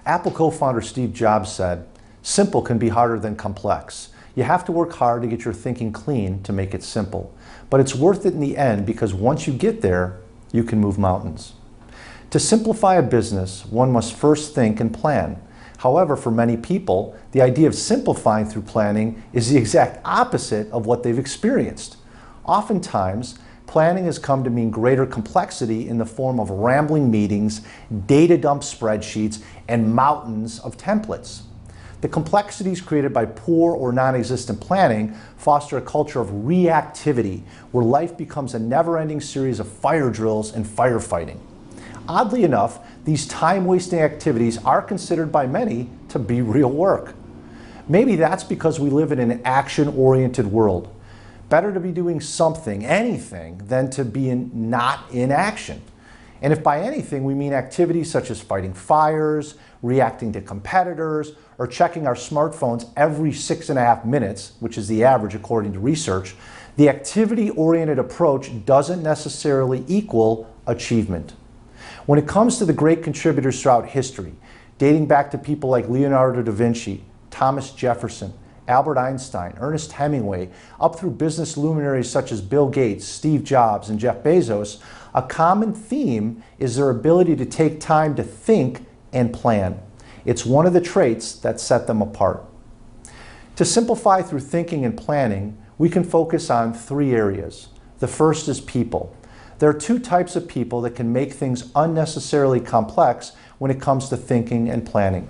Apple co-founder Steve Jobs said, "Simple can be harder than complex. You have to work hard to get your thinking clean to make it simple. But it's worth it in the end because once you get there, you can move mountains." To simplify a business, one must first think and plan. However, for many people, the idea of simplifying through planning is the exact opposite of what they've experienced. Oftentimes, planning has come to mean greater complexity in the form of rambling meetings, data dump spreadsheets, and mountains of templates. The complexities created by poor or non-existent planning foster a culture of reactivity, where life becomes a never-ending series of fire drills and firefighting. Oddly enough, these time-wasting activities are considered by many to be real work. Maybe that's because we live in an action-oriented world. Better to be doing something, anything, than to be not in action. And if by anything we mean activities such as fighting fires, reacting to competitors, or checking our smartphones every 6.5 minutes, which is the average according to research, the activity-oriented approach doesn't necessarily equal achievement. When it comes to the great contributors throughout history, dating back to people like Leonardo da Vinci, Thomas Jefferson, Albert Einstein, Ernest Hemingway, up through business luminaries such as Bill Gates, Steve Jobs, and Jeff Bezos, a common theme is their ability to take time to think and plan. It's one of the traits that set them apart. To simplify through thinking and planning, we can focus on 3 areas. The first is people. There are 2 types of people that can make things unnecessarily complex when it comes to thinking and planning.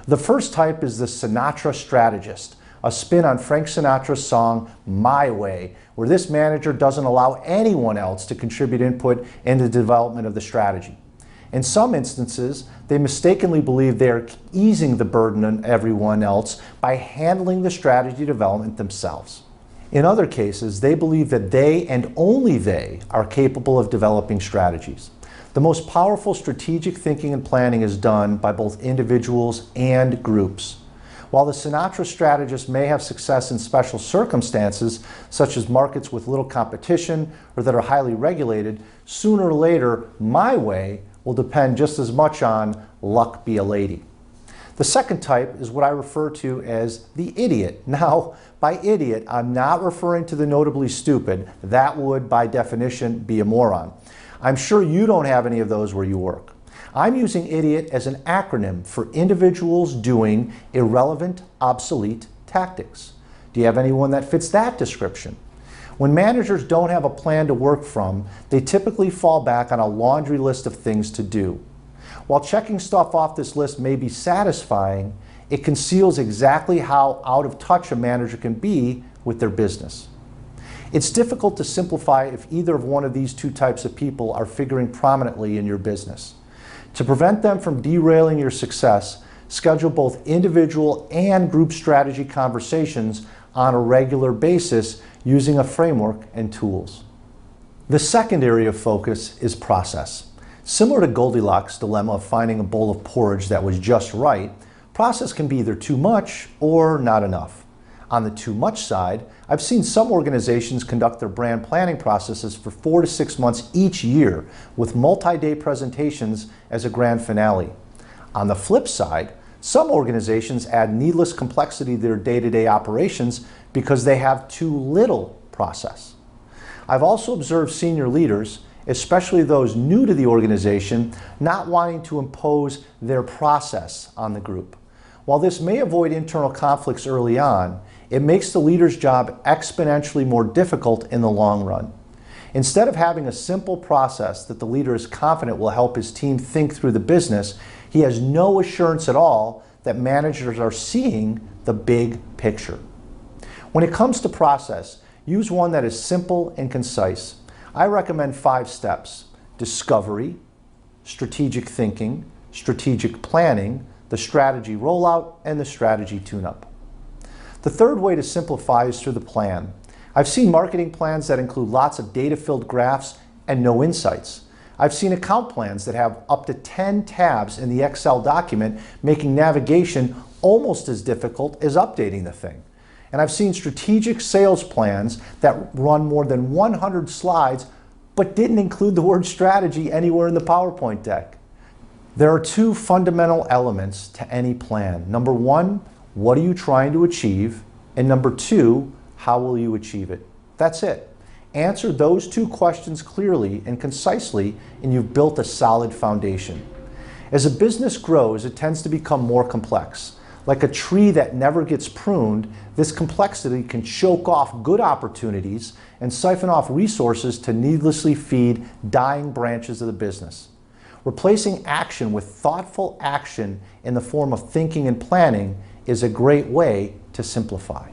The first type is the Sinatra strategist, a spin on Frank Sinatra's song, My Way, where this manager doesn't allow anyone else to contribute input in the development of the strategy. In some instances, they mistakenly believe they are easing the burden on everyone else by handling the strategy development themselves. In other cases, they believe that they and only they are capable of developing strategies. The most powerful strategic thinking and planning is done by both individuals and groups. While the Sinatra strategist may have success in special circumstances, such as markets with little competition or that are highly regulated, sooner or later, my way will depend just as much on luck be a lady. The second type is what I refer to as the idiot. Now, by idiot, I'm not referring to the notably stupid. That would, by definition, be a moron. I'm sure you don't have any of those where you work. I'm using idiot as an acronym for individuals doing irrelevant, obsolete tactics. Do you have anyone that fits that description? When managers don't have a plan to work from, they typically fall back on a laundry list of things to do. While checking stuff off this list may be satisfying, it conceals exactly how out of touch a manager can be with their business. It's difficult to simplify if either of one of these 2 types of people are figuring prominently in your business. To prevent them from derailing your success, schedule both individual and group strategy conversations on a regular basis using a framework and tools. The second area of focus is process. Similar to Goldilocks' dilemma of finding a bowl of porridge that was just right, process can be either too much or not enough. On the too much side, I've seen some organizations conduct their brand planning processes for 4 to 6 months each year with multi-day presentations as a grand finale. On the flip side, some organizations add needless complexity to their day-to-day operations because they have too little process. I've also observed senior leaders, especially those new to the organization, not wanting to impose their process on the group. While this may avoid internal conflicts early on, it makes the leader's job exponentially more difficult in the long run. Instead of having a simple process that the leader is confident will help his team think through the business, he has no assurance at all that managers are seeing the big picture. When it comes to process, use one that is simple and concise. I recommend 5 steps: discovery, strategic thinking, strategic planning, the strategy rollout, and the strategy tune-up. The third way to simplify is through the plan. I've seen marketing plans that include lots of data-filled graphs and no insights. I've seen account plans that have up to 10 tabs in the Excel document, making navigation almost as difficult as updating the thing. And I've seen strategic sales plans that run more than 100 slides but didn't include the word strategy anywhere in the PowerPoint deck. There are two fundamental elements to any plan. Number one, what are you trying to achieve? And number two, how will you achieve it? That's it. Answer those two questions clearly and concisely, and you've built a solid foundation. As a business grows, it tends to become more complex. Like a tree that never gets pruned, this complexity can choke off good opportunities and siphon off resources to needlessly feed dying branches of the business. Replacing action with thoughtful action in the form of thinking and planning is a great way to simplify.